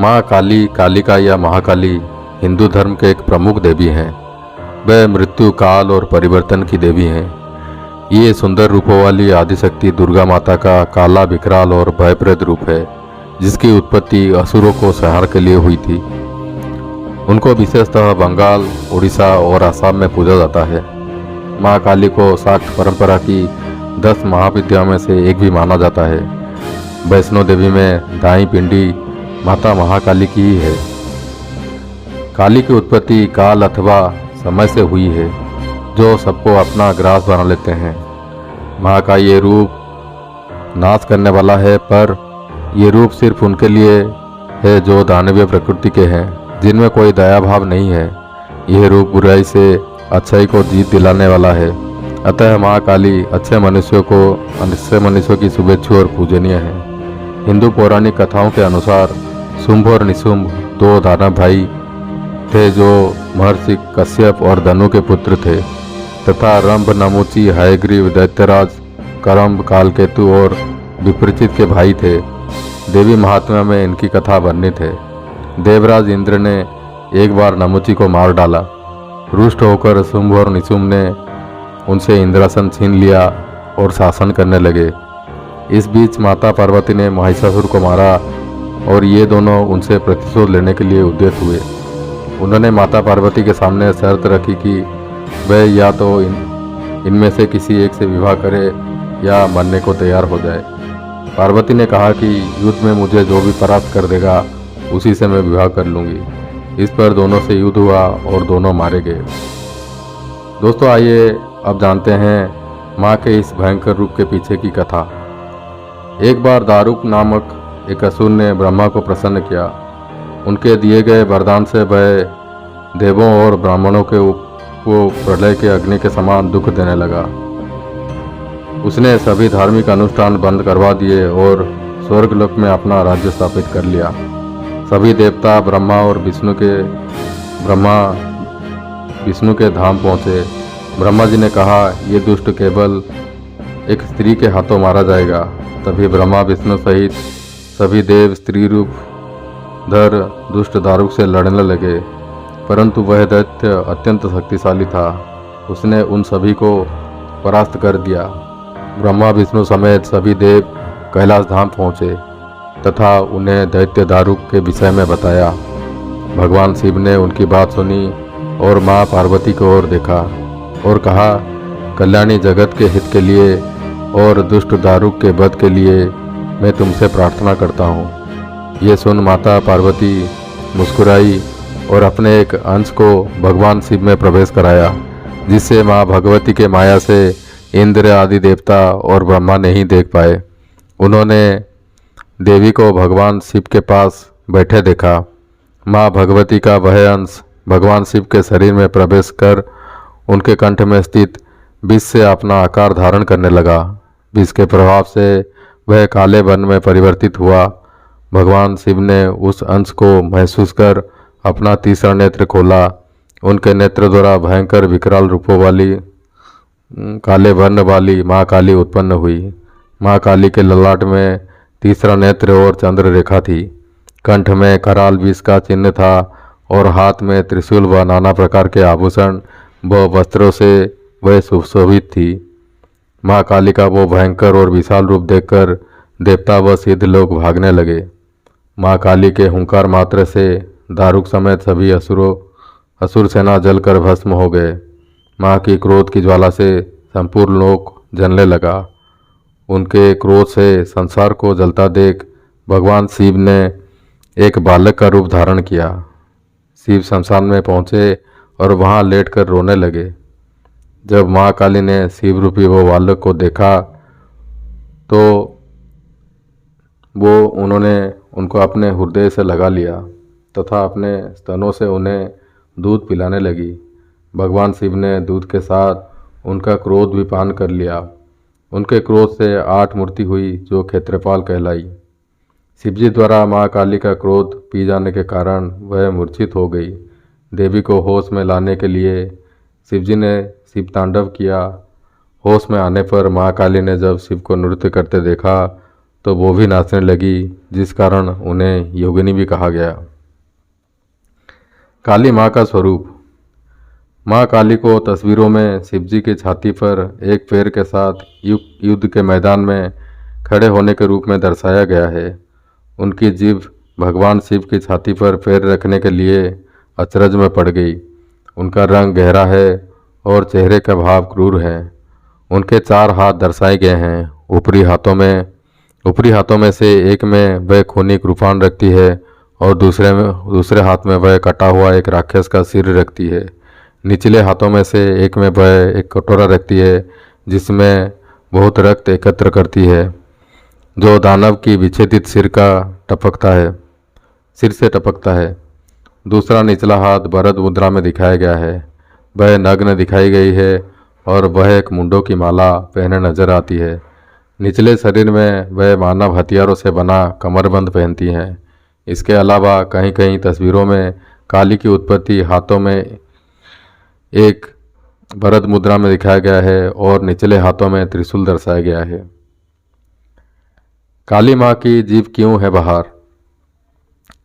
माँ काली, कालिका या महाकाली हिंदू धर्म के एक प्रमुख देवी हैं। वह मृत्यु, काल और परिवर्तन की देवी हैं। ये सुंदर रूपों वाली आदिशक्ति दुर्गा माता का काला, विकराल और भयप्रद रूप है, जिसकी उत्पत्ति असुरों को संहार के लिए हुई थी। उनको विशेषतः बंगाल, उड़ीसा और असम में पूजा जाता है। माँ काली को शाक्त परंपरा की 10 महाविद्याओं में से एक भी माना जाता है। वैष्णो देवी में दाई पिंडी माता महाकाली की ही है। काली की उत्पत्ति काल अथवा समय से हुई है, जो सबको अपना ग्रास बना लेते हैं। माँ का ये रूप नाश करने वाला है, पर ये रूप सिर्फ उनके लिए है जो दानवीय प्रकृति के हैं, जिनमें कोई दया भाव नहीं है। यह रूप बुराई से अच्छाई को जीत दिलाने वाला है। अतः माँ काली अच्छे मनुष्यों की शुभेच्छु और पूजनीय है। हिंदू पौराणिक कथाओं के अनुसार शुंभ और निशुंभ 2 दानव भाई थे, जो महर्षि कश्यप और धनु के पुत्र थे, तथा रंभ, नमुची, हयग्रीव, दैत्यराज, करम्ब, कालकेतु और विपरीचित के भाई थे। देवी महात्म्य में इनकी कथा वर्णित है। देवराज इंद्र ने एक बार नमुची को मार डाला। रुष्ट होकर शुंभ और निशुंभ ने उनसे इंद्रासन छीन लिया और शासन करने लगे। इस बीच माता पार्वती ने महिषासुर को मारा और ये दोनों उनसे प्रतिशोध लेने के लिए उद्यत हुए। उन्होंने माता पार्वती के सामने शर्त रखी कि वह या तो इनमें से किसी एक से विवाह करे या मरने को तैयार हो जाए। पार्वती ने कहा कि युद्ध में मुझे जो भी परास्त कर देगा उसी से मैं विवाह कर लूँगी। इस पर दोनों से युद्ध हुआ और दोनों मारे गए। दोस्तों, आइए अब जानते हैं माँ के इस भयंकर रूप के पीछे की कथा। एक बार दारुक नामक एक असुर ने ब्रह्मा को प्रसन्न किया। उनके दिए गए वरदान से वह देवों और ब्राह्मणों को प्रलय के अग्नि के समान दुख देने लगा। उसने सभी धार्मिक अनुष्ठान बंद करवा दिए और स्वर्गलोक में अपना राज्य स्थापित कर लिया। सभी देवता ब्रह्मा और विष्णु के धाम पहुँचे। ब्रह्मा जी ने कहा, ये दुष्ट केवल एक स्त्री के हाथों मारा जाएगा। तभी ब्रह्मा विष्णु सहित सभी देव स्त्री रूप धर दुष्ट दारुक से लड़ने लगे, परंतु वह दैत्य अत्यंत शक्तिशाली था। उसने उन सभी को परास्त कर दिया। ब्रह्मा विष्णु समेत सभी देव कैलाश धाम पहुँचे तथा उन्हें दैत्य दारुक के विषय में बताया। भगवान शिव ने उनकी बात सुनी और माँ पार्वती की ओर देखा और कहा, कल्याणी जगत के हित के लिए और दुष्ट दारुक के वध के लिए मैं तुमसे प्रार्थना करता हूँ। ये सुन माता पार्वती मुस्कुराई और अपने एक अंश को भगवान शिव में प्रवेश कराया, जिससे माँ भगवती के माया से इंद्र आदि देवता और ब्रह्मा नहीं देख पाए। उन्होंने देवी को भगवान शिव के पास बैठे देखा। माँ भगवती का वह अंश भगवान शिव के शरीर में प्रवेश कर उनके कंठ में स्थित विष से अपना आकार धारण करने लगा। विष के प्रभाव से वह काले वर्ण में परिवर्तित हुआ। भगवान शिव ने उस अंश को महसूस कर अपना तीसरा नेत्र खोला। उनके नेत्र द्वारा भयंकर विकराल रूपों वाली काले वर्ण वाली माँ काली उत्पन्न हुई। माँ काली के ललाट में तीसरा नेत्र और चंद्र रेखा थी। कंठ में कराल विष का चिन्ह था और हाथ में त्रिशूल व नाना प्रकार के आभूषण व वस्त्रों से वह सुशोभित थी। माँ काली का वो भयंकर और विशाल रूप देखकर देवता व सिद्ध लोग भागने लगे। माँ काली के हुंकार मात्र से दारुक समेत सभी असुर सेना जलकर भस्म हो गए। माँ की क्रोध की ज्वाला से संपूर्ण लोक जलने लगा। उनके क्रोध से संसार को जलता देख भगवान शिव ने एक बालक का रूप धारण किया। शिव शमशान में पहुँचे और वहाँ लेटकर रोने लगे। जब माँ काली ने शिव रूपी वो बालक को देखा तो उन्होंने उनको अपने हृदय से लगा लिया तथा अपने स्तनों से उन्हें दूध पिलाने लगी। भगवान शिव ने दूध के साथ उनका क्रोध भी पान कर लिया। उनके क्रोध से 8 मूर्ति हुई जो क्षेत्रपाल कहलाई। शिवजी द्वारा माँ काली का क्रोध पी जाने के कारण वह मूर्छित हो गई। देवी को होश में लाने के लिए शिवजी ने शिव तांडव किया। होश में आने पर माँ काली ने जब शिव को नृत्य करते देखा तो वो भी नाचने लगी, जिस कारण उन्हें योगिनी भी कहा गया। काली माँ का स्वरूप। माँ काली को तस्वीरों में शिवजी की छाती पर एक पैर के साथ युद्ध के मैदान में खड़े होने के रूप में दर्शाया गया है। उनकी जीभ भगवान शिव की छाती पर पैर रखने के लिए अचरज में पड़ गई। उनका रंग गहरा है और चेहरे का भाव क्रूर है। उनके 4 हाथ दर्शाए गए हैं। ऊपरी हाथों में से एक में वह खूनी कृपाण रखती है और दूसरे हाथ में वह कटा हुआ एक राक्षस का सिर रखती है। निचले हाथों में से एक में वह एक कटोरा रखती है जिसमें बहुत रक्त एकत्र करती है, जो दानव की विच्छेदित सिर से टपकता है। दूसरा निचला हाथ भरत मुद्रा में दिखाया गया है। वह नग्न दिखाई गई है और वह एक मुंडों की माला पहने नजर आती है। निचले शरीर में वह मानव हथियारों से बना कमरबंद पहनती हैं। इसके अलावा कहीं कहीं तस्वीरों में काली की उत्पत्ति हाथों में एक भरत मुद्रा में दिखाया गया है और निचले हाथों में त्रिशूल दर्शाया गया है। काली माँ की जीभ क्यों है बाहर?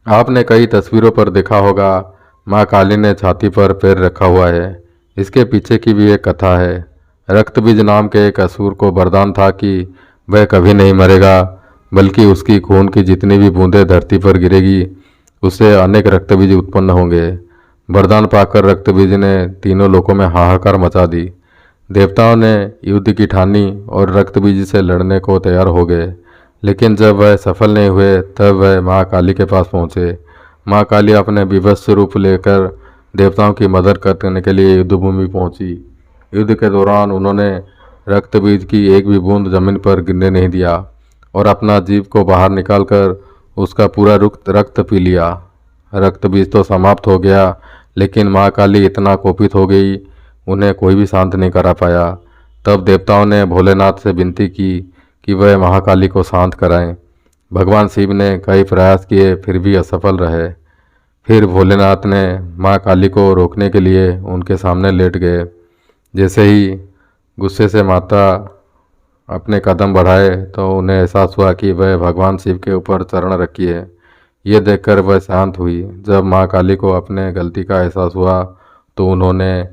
आपने कई तस्वीरों पर देखा होगा, माँ काली ने छाती पर पैर रखा हुआ है। इसके पीछे की भी एक कथा है। रक्तबीज नाम के एक असुर को वरदान था कि वह कभी नहीं मरेगा, बल्कि उसकी खून की जितनी भी बूंदें धरती पर गिरेगी उससे अनेक रक्तबीज उत्पन्न होंगे। वरदान पाकर रक्तबीज ने तीनों लोकों में हाहाकार मचा दी। देवताओं ने युद्ध की ठानी और रक्तबीज से लड़ने को तैयार हो गए, लेकिन जब वह सफल नहीं हुए तब वह माँ काली के पास पहुँचे। माँ काली अपने विभत्स रूप लेकर देवताओं की मदद करने के लिए युद्ध भूमि पहुँची। युद्ध के दौरान उन्होंने रक्तबीज की एक भी बूंद जमीन पर गिरने नहीं दिया और अपना जीभ को बाहर निकालकर उसका पूरा रक्त पी लिया। रक्तबीज तो समाप्त हो गया, लेकिन माँ काली इतना कोपित हो गई, उन्हें कोई भी शांत नहीं करा पाया। तब देवताओं ने भोलेनाथ से विनती की कि वह महाकाली को शांत कराएं। भगवान शिव ने कई प्रयास किए, फिर भी असफल रहे। फिर भोलेनाथ ने माँ काली को रोकने के लिए उनके सामने लेट गए। जैसे ही गुस्से से माता अपने कदम बढ़ाए तो उन्हें एहसास हुआ कि वह भगवान शिव के ऊपर चरण रखी है। ये देखकर वह शांत हुई। जब माँ काली को अपने गलती का एहसास हुआ तो उन्होंने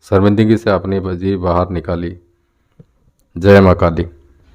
शर्मिंदगी से अपनी जीभ बाहर निकाली। जय माँ काली।